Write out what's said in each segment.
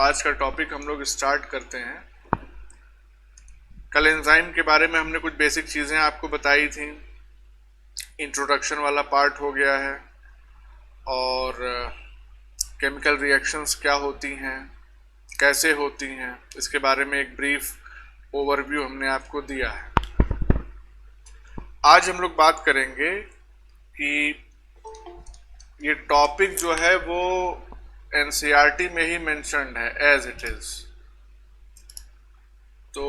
आज का टॉपिक हम लोग स्टार्ट करते हैं। कल एंजाइम के बारे में हमने कुछ बेसिक चीज़ें आपको बताई थी, इंट्रोडक्शन वाला पार्ट हो गया है, और केमिकल रिएक्शंस क्या होती हैं, कैसे होती हैं, इसके बारे में एक ब्रीफ ओवरव्यू हमने आपको दिया है। आज हम लोग बात करेंगे कि ये टॉपिक जो है वो एनसीईआरटी में ही मेंशन्ड है एज इट इज, तो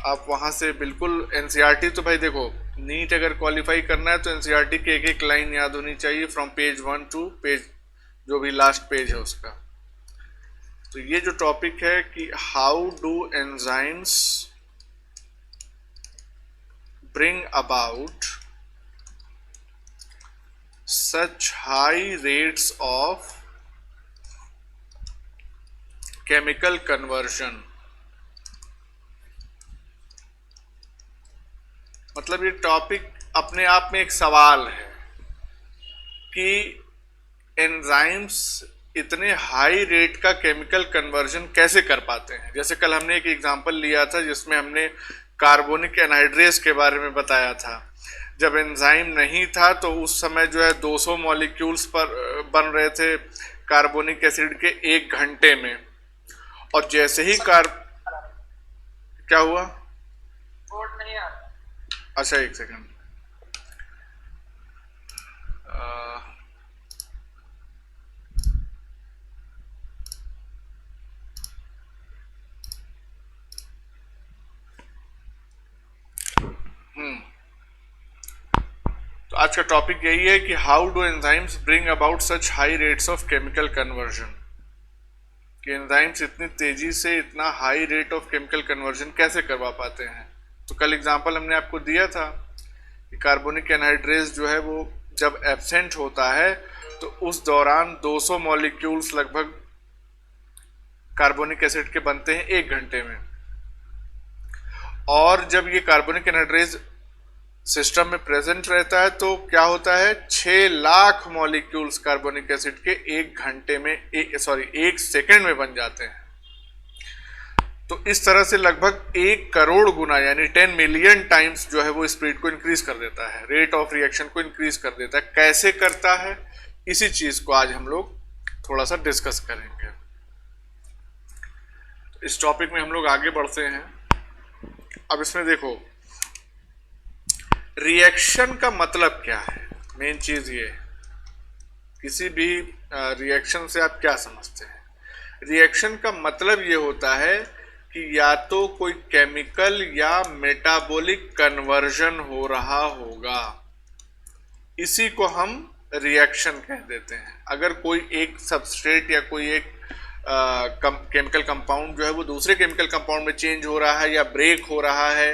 आप वहां से बिल्कुल एनसीईआरटी, तो भाई देखो, नीट अगर क्वालिफाई करना है तो एनसीईआरटी के एक एक लाइन याद होनी चाहिए फ्रॉम पेज 1 टू पेज जो भी लास्ट पेज है उसका। तो ये जो टॉपिक है कि how do enzymes bring about such high rates of chemical conversion, मतलब ये टॉपिक अपने आप में एक सवाल है कि एंजाइम्स इतने हाई रेट का केमिकल कन्वर्जन कैसे कर पाते हैं। जैसे कल हमने एक एग्जांपल लिया था जिसमें हमने कार्बोनिक एनहाइड्रेज के बारे में बताया था। जब एंजाइम नहीं था तो उस समय जो है 200 मॉलिक्यूल्स पर बन रहे थे कार्बोनिक एसिड के 1 घंटे में, और जैसे ही क्या हुआ? नहीं आ रहा। अच्छा, एक सेकंड। तो आज का टॉपिक यही है कि how do enzymes bring about such high rates of chemical conversion, कि एंजाइम्स इतनी तेजी से इतना high rate of chemical conversion कैसे करवा पाते हैं। तो कल एग्जांपल हमने आपको दिया था कि कार्बोनिक एनहाइड्रेज जो है वो जब एब्सेंट होता है तो उस दौरान 200 मॉलिक्यूल्स लगभग कार्बोनिक एसिड के बनते हैं 1 घंटे में, और जब ये कार्बोनिक एनहाइड्रेज सिस्टम में प्रेजेंट रहता है तो क्या होता है, 6 लाख मॉलिक्यूल्स कार्बोनिक एसिड के 1 घंटे में 1 सेकेंड में बन जाते हैं। तो इस तरह से लगभग 1 करोड़ गुना यानी 10 मिलियन टाइम्स जो है वो स्पीड को इंक्रीज कर देता है, रेट ऑफ रिएक्शन को इंक्रीज कर देता है। कैसे करता है, इसी चीज को आज हम लोग थोड़ा सा डिस्कस करेंगे। इस टॉपिक में हम लोग आगे बढ़ते हैं। अब इसमें देखो, रिएक्शन का मतलब क्या है। मेन चीज ये, किसी भी रिएक्शन से आप क्या समझते हैं। रिएक्शन का मतलब ये होता है कि या तो कोई केमिकल या मेटाबॉलिक कन्वर्जन हो रहा होगा, इसी को हम रिएक्शन कह देते हैं। अगर कोई एक सबस्ट्रेट या कोई एक केमिकल कंपाउंड जो है वो दूसरे केमिकल कंपाउंड में चेंज हो रहा है या ब्रेक हो रहा है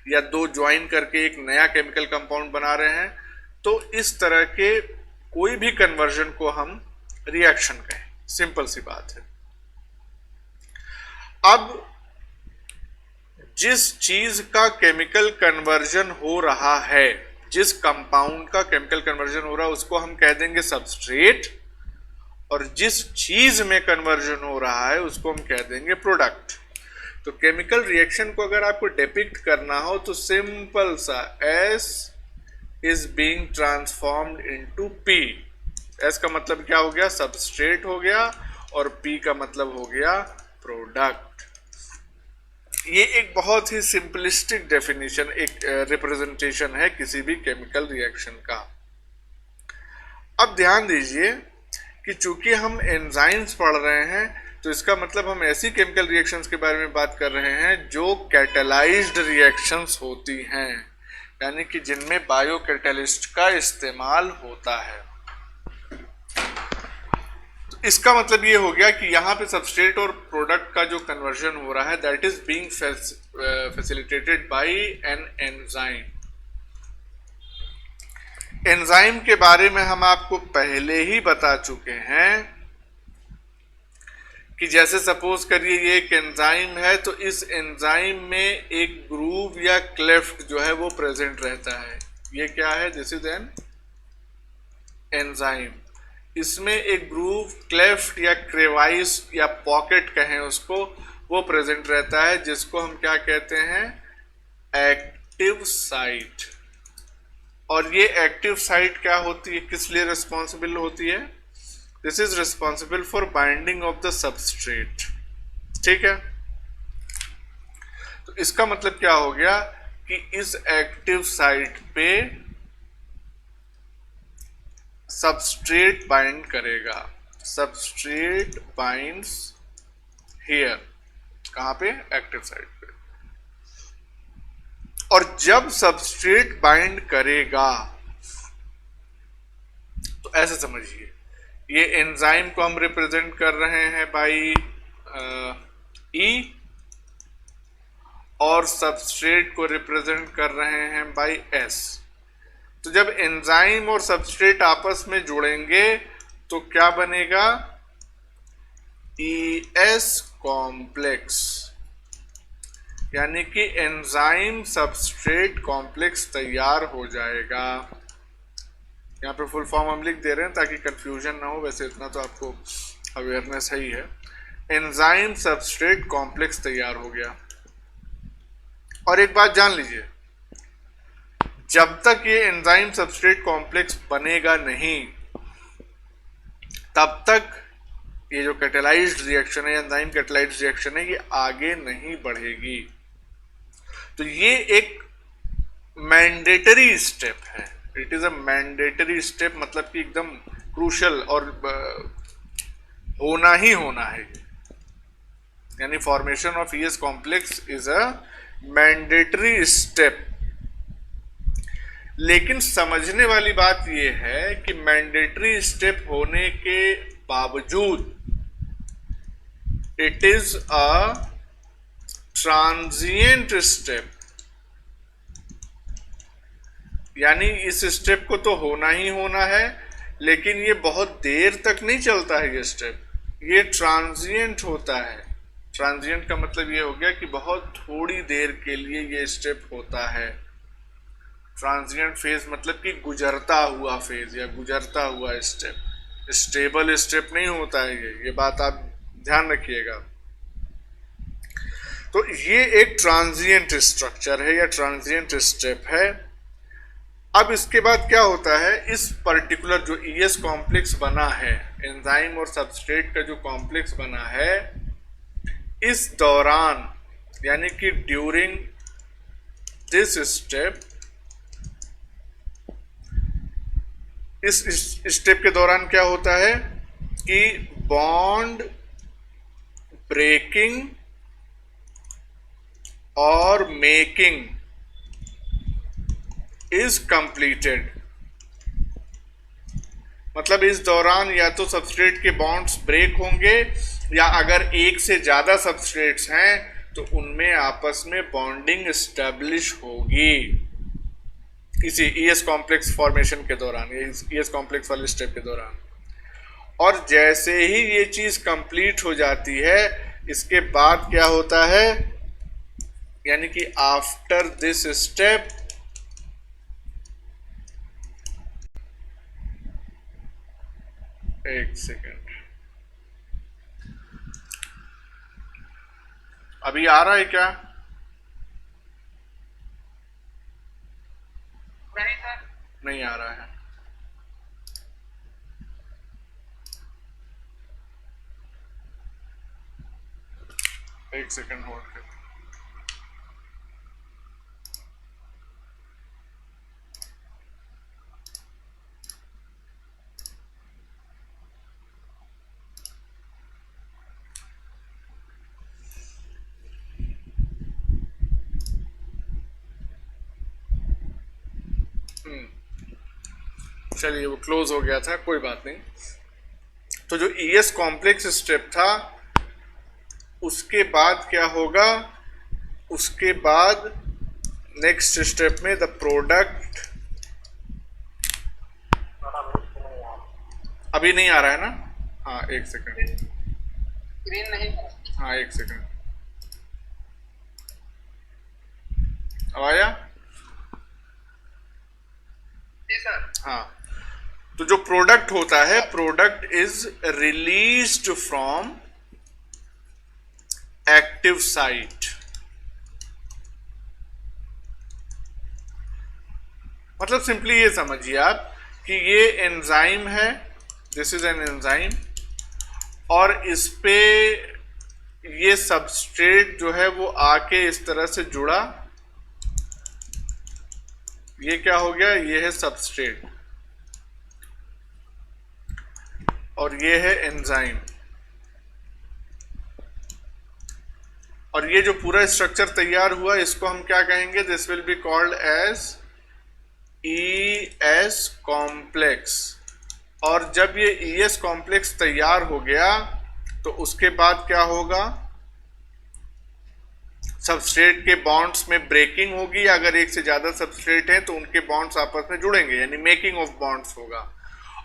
या 2 ज्वाइन करके एक नया केमिकल कंपाउंड बना रहे हैं, तो इस तरह के कोई भी कन्वर्जन को हम रिएक्शन कहें। सिंपल सी बात है। अब जिस चीज का केमिकल कन्वर्जन हो रहा है, जिस कंपाउंड का केमिकल कन्वर्जन हो रहा है उसको हम कह देंगे सबस्ट्रेट, और जिस चीज में कन्वर्जन हो रहा है उसको हम कह देंगे प्रोडक्ट। तो केमिकल रिएक्शन को अगर आपको डिपिक्ट करना हो तो सिंपल सा S is being transformed into P। S का मतलब क्या हो गया, सबस्ट्रेट हो गया, और P का मतलब हो गया प्रोडक्ट। ये एक बहुत ही सिंपलिस्टिक डेफिनेशन, एक रिप्रेजेंटेशन है किसी भी केमिकल रिएक्शन का। अब ध्यान दीजिए कि चूंकि हम एंजाइम्स पढ़ रहे हैं तो इसका मतलब हम ऐसी केमिकल रिएक्शंस के बारे में बात कर रहे हैं जो कैटेलाइज्ड रिएक्शंस होती हैं, यानी कि जिनमें बायो कैटलिस्ट का इस्तेमाल होता है। तो इसका मतलब ये हो गया कि यहाँ पे सबस्ट्रेट और प्रोडक्ट का जो कन्वर्जन हो रहा है that is being facilitated bye an enzyme. Enzyme के बारे में हम आपको पहले ही बता चुके हैं कि जैसे सपोज करिए ये एक एंजाइम है, तो इस एंजाइम में एक ग्रूव या क्लेफ्ट जो है वो प्रेजेंट रहता है। ये क्या है, दिस इज एन एंजाइम। इसमें एक ग्रूव, क्लेफ्ट या क्रेवाइस या पॉकेट कहें उसको, वो प्रेजेंट रहता है, जिसको हम क्या कहते हैं, एक्टिव साइट। और ये एक्टिव साइट क्या होती है, किस लिए रिस्पॉन्सिबल होती है? This is responsible for binding of the substrate. ठीक है, तो इसका मतलब क्या हो गया कि इस एक्टिव साइट पे सबस्ट्रेट बाइंड करेगा। सबस्ट्रेट बाइंड्स हियर, कहां पे? एक्टिव साइट पे। और जब सबस्ट्रेट बाइंड करेगा तो ऐसे समझिए, ये एंजाइम को हम रिप्रेजेंट कर रहे हैं बाई ई, और सबस्ट्रेट को रिप्रेजेंट कर रहे हैं बाई एस। तो जब एंजाइम और सबस्ट्रेट आपस में जुड़ेंगे तो क्या बनेगा? ES कॉम्प्लेक्स, यानी कि एंजाइम सबस्ट्रेट कॉम्प्लेक्स तैयार हो जाएगा। यहाँ पे फुल फॉर्म हम लिख दे रहे हैं ताकि कंफ्यूजन ना हो, वैसे इतना तो आपको अवेयरनेस ही है। एंजाइम सबस्ट्रेट कॉम्प्लेक्स तैयार हो गया। और एक बात जान लीजिए, जब तक ये एंजाइम सबस्ट्रेट कॉम्प्लेक्स बनेगा नहीं, तब तक ये जो कैटेलाइज्ड रिएक्शन है, एंजाइम कैटेलाइज्ड रिएक्शन है, ये आगे नहीं बढ़ेगी। तो ये एक मैंडेटरी स्टेप है। It is a mandatory step, मतलब कि एकदम क्रूशल और होना ही होना है। यानी formation of ES complex is a mandatory step. लेकिन समझने वाली बात यह है कि मैंडेटरी स्टेप होने के बावजूद it is a transient step. यानी इस स्टेप को तो होना ही होना है, लेकिन ये बहुत देर तक नहीं चलता है। ये स्टेप, ये ट्रांजिएंट होता है। ट्रांजिएंट का मतलब ये हो गया कि बहुत थोड़ी देर के लिए ये स्टेप होता है। ट्रांजिएंट फेज मतलब कि गुजरता हुआ फेज या गुजरता हुआ स्टेप। स्टेबल स्टेप नहीं होता है ये बात आप ध्यान रखिएगा। तो ये एक ट्रांजिएंट स्ट्रक्चर है या ट्रांजिएंट स्टेप है। अब इसके बाद क्या होता है, इस पर्टिकुलर जो ES कॉम्प्लेक्स बना है, एंजाइम और सबस्ट्रेट का जो कॉम्प्लेक्स बना है, इस दौरान यानी कि ड्यूरिंग दिस स्टेप, इस स्टेप के दौरान क्या होता है कि बॉन्ड ब्रेकिंग और मेकिंग इज कंप्लीटेड। मतलब इस दौरान या तो सबस्ट्रेट के बॉन्ड्स ब्रेक होंगे, या अगर एक से ज्यादा सबस्ट्रेट्स हैं तो उनमें आपस में बॉन्डिंग एस्टेब्लिश होगी इसी ES कॉम्प्लेक्स फॉर्मेशन के दौरान, ES कॉम्प्लेक्स वाले स्टेप के दौरान। और जैसे ही ये चीज कंप्लीट हो जाती है, इसके बाद क्या होता है, यानी कि आफ्टर दिस स्टेप एक सेकेंड, अभी आ रहा है क्या? नहीं सर, नहीं आ रहा है। एक सेकेंड होल्ड कर। चलिए, वो क्लोज हो गया था, कोई बात नहीं। तो जो ES कॉम्प्लेक्स स्टेप था, उसके बाद क्या होगा, उसके बाद नेक्स्ट स्टेप में द प्रोडक्ट, अभी नहीं आ रहा है ना? हाँ एक सेकंड, स्क्रीन नहीं है। हाँ एक सेकंड, अब आया? जी सर। हाँ, तो जो प्रोडक्ट होता है, product is released from active site. मतलब सिंपली ये समझिए आप कि ये एंजाइम है, दिस इज एन एंजाइम, और इस पे ये सबस्ट्रेट जो है वो आके इस तरह से जुड़ा, ये क्या हो गया, ये है सबस्ट्रेट और ये है एंजाइम, और ये जो पूरा स्ट्रक्चर तैयार हुआ इसको हम क्या कहेंगे, this will be called as ES complex. और जब ये ES कॉम्प्लेक्स तैयार हो गया तो उसके बाद क्या होगा, सबस्ट्रेट के बॉन्ड्स में ब्रेकिंग होगी, अगर एक से ज्यादा सबस्ट्रेट हैं तो उनके बॉन्ड्स आपस में जुड़ेंगे, यानी मेकिंग ऑफ बॉन्ड्स होगा,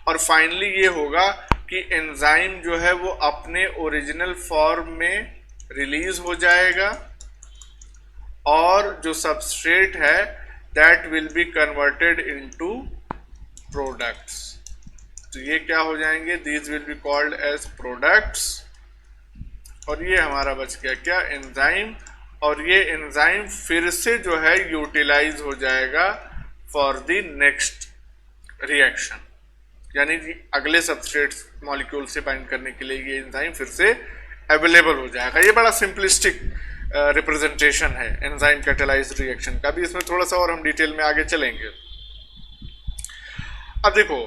और फाइनली ये होगा कि एंजाइम जो है वो अपने ओरिजिनल फॉर्म में रिलीज हो जाएगा, और जो सबस्ट्रेट है that will be converted into products. तो ये क्या हो जाएंगे, these will be called as products, और ये हमारा बच गया क्या, एंजाइम, और ये एंजाइम फिर से जो है यूटिलाइज हो जाएगा फॉर द नेक्स्ट रिएक्शन, यानी अगले सबस्ट्रेट मॉलिक्यूल से बाइंड करने के लिए ये एंजाइम फिर से अवेलेबल हो जाएगा। ये बड़ा सिंपलिस्टिक रिप्रेजेंटेशन है एंजाइम कैटालाइज्ड रिएक्शन का, भी इसमें थोड़ा सा और हम डिटेल में आगे चलेंगे। अब देखो,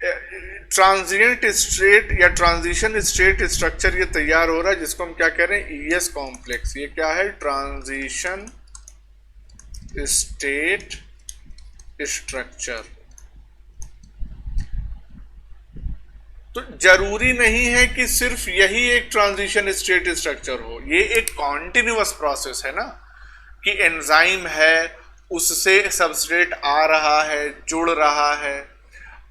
ट्रांजिएंट स्टेट या ट्रांजिशन स्टेट स्ट्रक्चर ये तैयार हो रहा है, जिसको हम क्या कह रहे हैं, ES कॉम्प्लेक्स। ये क्या है, ट्रांजिशन स्टेट स्ट्रक्चर। तो जरूरी नहीं है कि सिर्फ यही एक ट्रांजिशन स्टेट स्ट्रक्चर हो, ये एक कॉन्टिन्यूअस प्रोसेस है ना, कि एंजाइम है, उससे सबस्ट्रेट आ रहा है, जुड़ रहा है,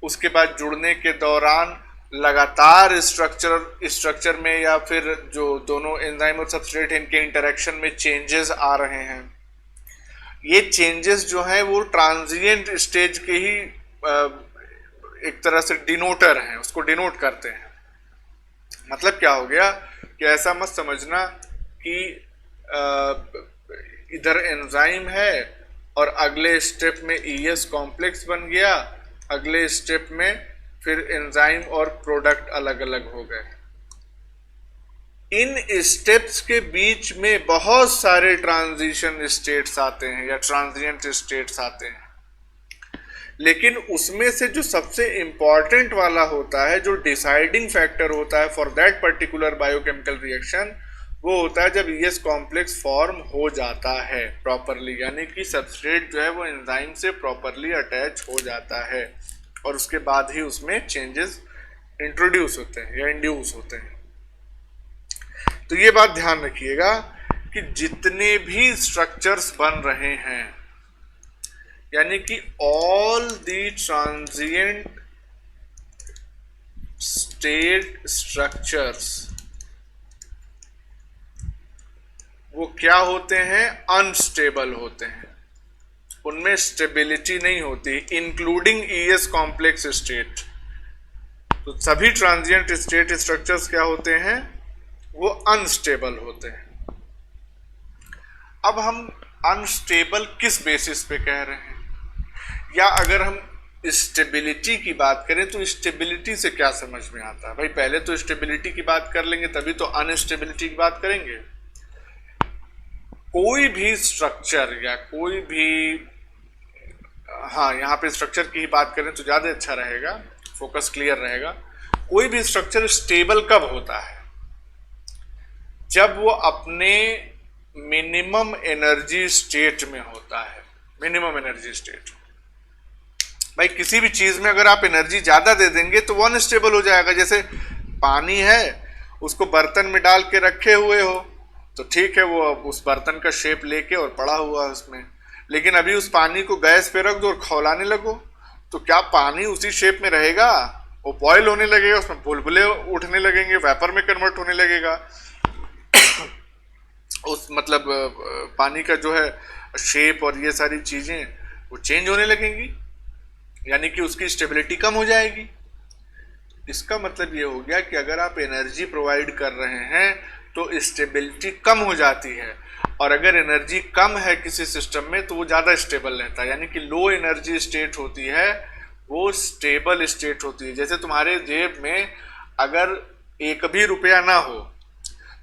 उसके बाद जुड़ने के दौरान लगातार स्ट्रक्चर में या फिर जो दोनों एंजाइम और सबस्ट्रेट इनके इंटरेक्शन में चेंजेस आ रहे हैं। ये चेंजेस जो हैं वो ट्रांजिएंट स्टेज के ही एक तरह से डिनोटर हैं, उसको डिनोट करते हैं। मतलब क्या हो गया कि ऐसा मत समझना कि इधर एंजाइम है और अगले स्टेप में ES कॉम्प्लेक्स बन गया, अगले स्टेप में फिर एंजाइम और प्रोडक्ट अलग अलग हो गए। इन स्टेप्स के बीच में बहुत सारे ट्रांजिशन स्टेट्स आते हैं या ट्रांजिएंट स्टेट्स आते हैं, लेकिन उसमें से जो सबसे इंपॉर्टेंट वाला होता है, जो डिसाइडिंग फैक्टर होता है for that particular biochemical reaction, वो होता है जब ES कॉम्प्लेक्स फॉर्म हो जाता है प्रॉपरली, यानी कि सबस्ट्रेट जो है वो एंजाइम से प्रॉपरली अटैच हो जाता है, और उसके बाद ही उसमें चेंजेस इंट्रोड्यूस होते हैं या इंड्यूस होते हैं। तो ये बात ध्यान रखिएगा कि जितने भी स्ट्रक्चर्स बन रहे हैं, यानी कि all the transient state structures, वो क्या होते हैं, अनस्टेबल होते हैं, उनमें स्टेबिलिटी नहीं होती, इंक्लूडिंग ES कॉम्प्लेक्स स्टेट। तो सभी ट्रांजिएंट स्टेट स्ट्रक्चर्स क्या होते हैं, वो अनस्टेबल होते हैं। अब हम अनस्टेबल किस बेसिस पे कह रहे हैं, या अगर हम स्टेबिलिटी की बात करें तो स्टेबिलिटी से क्या समझ में आता है। भाई पहले तो स्टेबिलिटी की बात कर लेंगे, तभी तो अनस्टेबिलिटी की बात करेंगे। कोई भी स्ट्रक्चर या कोई भी, हाँ यहाँ पे स्ट्रक्चर की ही बात करें तो ज़्यादा अच्छा रहेगा, फोकस क्लियर रहेगा। कोई भी स्ट्रक्चर स्टेबल कब होता है, जब वो अपने मिनिमम एनर्जी स्टेट में होता है। मिनिमम एनर्जी स्टेट, भाई किसी भी चीज में अगर आप एनर्जी ज्यादा दे देंगे तो वो अनस्टेबल हो जाएगा। जैसे पानी है, उसको बर्तन में डाल के रखे हुए हो तो ठीक है, वो उस बर्तन का शेप लेके और पड़ा हुआ है उसमें, लेकिन अभी उस पानी को गैस पे रख दो और खौलाने लगो तो क्या पानी उसी शेप में रहेगा, वो बॉयल होने लगेगा, उसमें बुलबुले उठने लगेंगे, वेपर में कन्वर्ट होने लगेगा। उस मतलब पानी का जो है शेप और ये सारी चीजें वो चेंज होने लगेंगी। यानी कि उसकी स्टेबिलिटी कम हो जाएगी। इसका मतलब ये हो गया कि अगर आप एनर्जी प्रोवाइड कर रहे हैं तो स्टेबिलिटी कम हो जाती है, और अगर एनर्जी कम है किसी सिस्टम में तो वो ज़्यादा स्टेबल रहता है। यानी कि लो एनर्जी स्टेट होती है वो स्टेबल स्टेट होती है। जैसे तुम्हारे जेब में अगर एक भी रुपया ना हो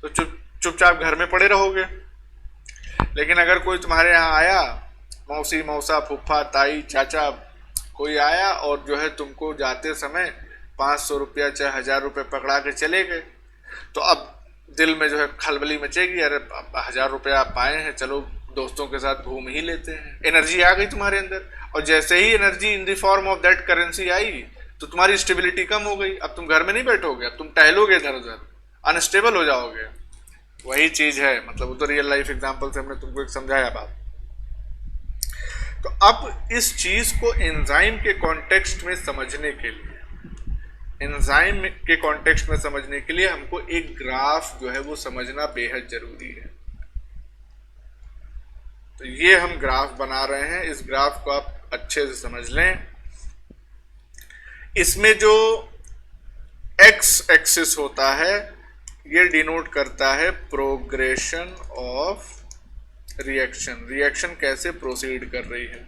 तो चुपचाप घर में पड़े रहोगे, लेकिन अगर कोई तुम्हारे यहाँ आया, मौसी मौसा फूफा ताई चाचा कोई आया और जो है तुमको जाते समय 500 रुपया चाहे 1000 रुपये पकड़ा के चले गए, तो अब दिल में जो है खलबली मचेगी, अरे 1000 रुपया आप पाए हैं, चलो दोस्तों के साथ घूम ही लेते हैं। एनर्जी आ गई तुम्हारे अंदर, और जैसे ही energy in the form of that currency आई तो तुम्हारी स्टेबिलिटी कम हो गई। अब तुम घर में नहीं बैठोगे, अब तुम टहलोगे इधर उधर, अनस्टेबल हो जाओगे। वही चीज है, मतलब उधर रियल लाइफ एग्जांपल से हमने तुमको एक समझाया बात। तो अब इस चीज को एंजाइम के कॉन्टेक्स्ट में समझने के लिए, एंजाइम के कॉन्टेक्स्ट में समझने के लिए हमको एक ग्राफ जो है वो समझना बेहद जरूरी है। तो ये हम ग्राफ बना रहे हैं, इस ग्राफ को आप अच्छे से समझ लें। इसमें जो एक्स एक्सिस होता है ये डिनोट करता है प्रोग्रेशन ऑफ रिएक्शन, रिएक्शन कैसे प्रोसीड कर रही है,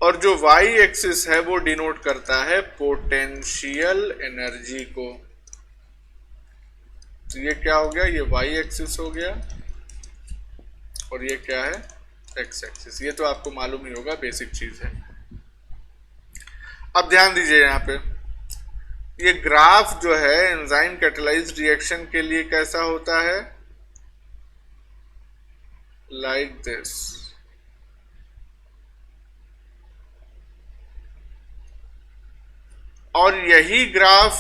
और जो वाई एक्सिस है वो डिनोट करता है पोटेंशियल एनर्जी को। तो ये क्या हो गया, ये वाई एक्सिस हो गया, और ये क्या है, एक्स एक्सिस। ये तो आपको मालूम ही होगा, बेसिक चीज है। अब ध्यान दीजिए यहाँ पे, ये ग्राफ जो है एंजाइम कैटालाइज्ड रिएक्शन के लिए कैसा होता है, लाइक दिस। और यही ग्राफ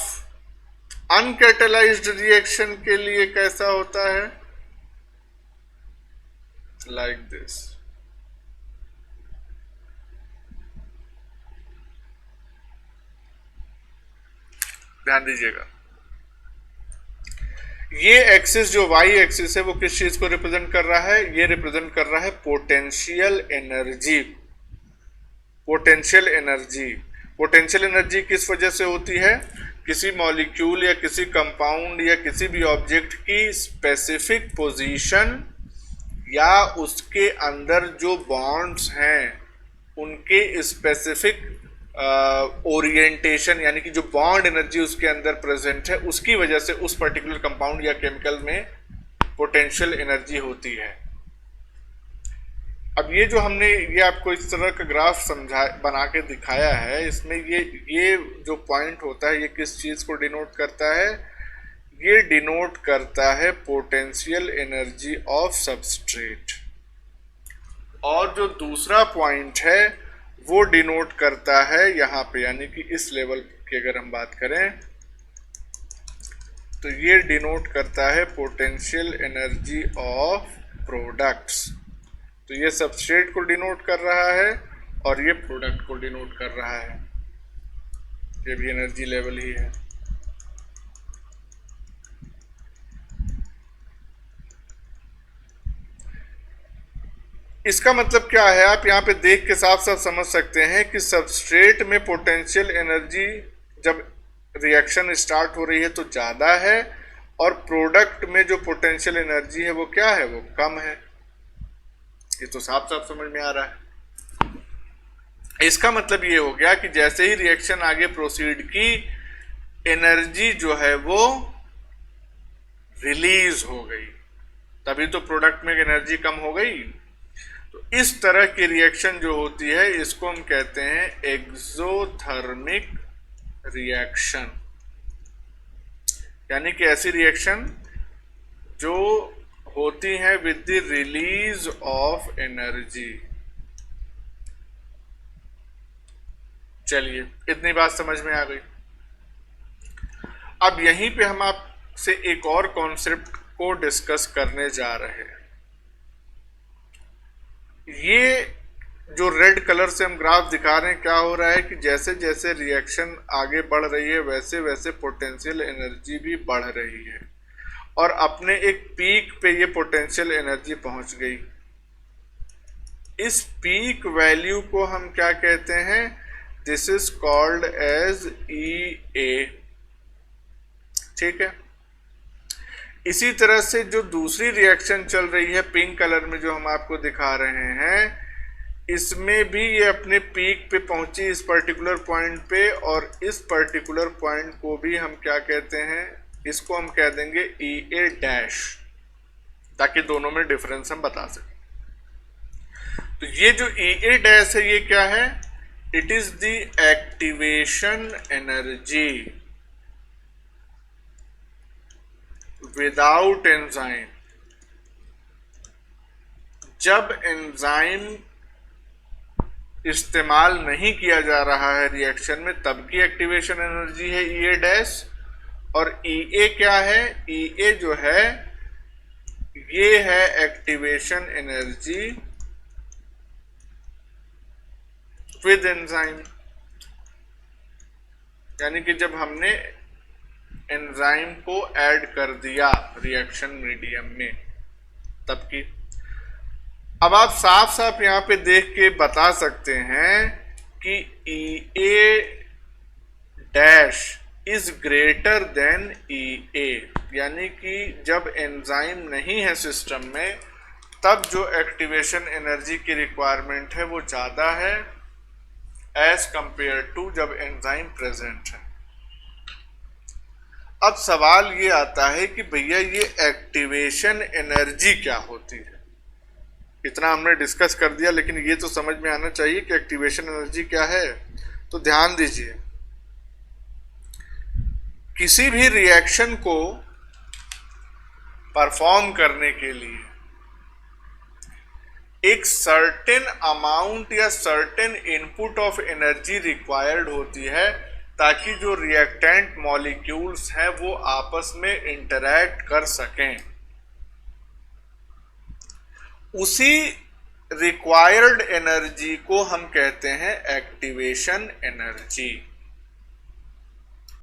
अनकैटालाइज्ड रिएक्शन के लिए कैसा होता है, लाइक दिस। ध्यान दीजिएगा, ये एक्सिस जो वाई एक्सिस है वो किस चीज को रिप्रेजेंट कर रहा है, ये रिप्रेजेंट कर रहा है potential energy. Potential energy, potential energy किस वजह से होती है, किसी मॉलिक्यूल या किसी कंपाउंड या किसी भी ऑब्जेक्ट की स्पेसिफिक पोजीशन या उसके अंदर जो बॉन्ड्स हैं उनके स्पेसिफिक ओरिएंटेशन, यानी कि जो बॉन्ड एनर्जी उसके अंदर प्रेजेंट है उसकी वजह से उस पर्टिकुलर कंपाउंड या केमिकल में पोटेंशियल एनर्जी होती है। अब ये जो हमने ये आपको इस तरह का ग्राफ बना के दिखाया है, इसमें ये जो पॉइंट होता है ये किस चीज को डिनोट करता है, ये डिनोट करता है पोटेंशियल एनर्जी ऑफ सबस्ट्रेट। और जो दूसरा पॉइंट है वो डिनोट करता है यहाँ पे, यानी कि इस लेवल की अगर हम बात करें तो ये डिनोट करता है पोटेंशियल एनर्जी ऑफ प्रोडक्ट्स। तो ये सबस्ट्रेट को डिनोट कर रहा है और ये प्रोडक्ट को डिनोट कर रहा है, ये भी एनर्जी लेवल ही है। इसका मतलब क्या है, आप यहाँ पे देख के साफ साफ समझ सकते हैं कि सबस्ट्रेट में पोटेंशियल एनर्जी जब रिएक्शन स्टार्ट हो रही है तो ज़्यादा है, और प्रोडक्ट में जो पोटेंशियल एनर्जी है वो क्या है, वो कम है। ये तो साफ साफ समझ में आ रहा है। इसका मतलब ये हो गया कि जैसे ही रिएक्शन आगे प्रोसीड की, एनर्जी जो है वो रिलीज हो गई, तभी तो प्रोडक्ट में एनर्जी कम हो गई। तो इस तरह की रिएक्शन जो होती है इसको हम कहते हैं एक्सोथर्मिक रिएक्शन, यानी कि ऐसी रिएक्शन जो होती है with the release of energy. चलिए, इतनी बात समझ में आ गई। अब यहीं पे हम आपसे एक और कॉन्सेप्ट को डिस्कस करने जा रहे हैं। ये जो रेड कलर से हम ग्राफ दिखा रहे हैं, क्या हो रहा है कि जैसे जैसे रिएक्शन आगे बढ़ रही है वैसे वैसे पोटेंशियल एनर्जी भी बढ़ रही है, और अपने एक पीक पे ये पोटेंशियल एनर्जी पहुंच गई। इस पीक वैल्यू को हम क्या कहते हैं, this is called as EA। ठीक है, इसी तरह से जो दूसरी रिएक्शन चल रही है पिंक कलर में जो हम आपको दिखा रहे हैं, इसमें भी ये अपने पीक पे पहुंची इस पर्टिकुलर पॉइंट पे, और इस पर्टिकुलर पॉइंट को भी हम क्या कहते हैं, इसको हम कह देंगे EA डैश, ताकि दोनों में डिफरेंस हम बता सकें। तो ये जो EA डैश है ये क्या है, it is the activation energy without enzyme. जब एंजाइम इस्तेमाल नहीं किया जा रहा है रिएक्शन में, तब की एक्टिवेशन एनर्जी है EA डैश। और EA क्या है, EA जो है ये है एक्टिवेशन एनर्जी विद एंजाइम, यानी कि जब हमने एंजाइम को ऐड कर दिया रिएक्शन मीडियम में तब की। अब आप साफ साफ यहां पे देख के बता सकते हैं कि EA dash is greater than EA, यानी कि जब एंजाइम नहीं है सिस्टम में तब जो एक्टिवेशन एनर्जी की रिक्वायरमेंट है वो ज़्यादा है एज कंपेयर टू जब एंजाइम प्रेजेंट है। अब सवाल ये आता है कि भैया ये एक्टिवेशन एनर्जी क्या होती है। इतना हमने डिस्कस कर दिया, लेकिन ये तो समझ में आना चाहिए कि एक्टिवेशन एनर्जी क्या है। तो ध्यान दीजिए, किसी भी रिएक्शन को परफॉर्म करने के लिए एक सर्टेन अमाउंट या certain input of energy required होती है, ताकि जो रिएक्टेंट मॉलिक्यूल्स हैं वो आपस में इंटरैक्ट कर सकें। उसी रिक्वायर्ड एनर्जी को हम कहते हैं एक्टिवेशन एनर्जी।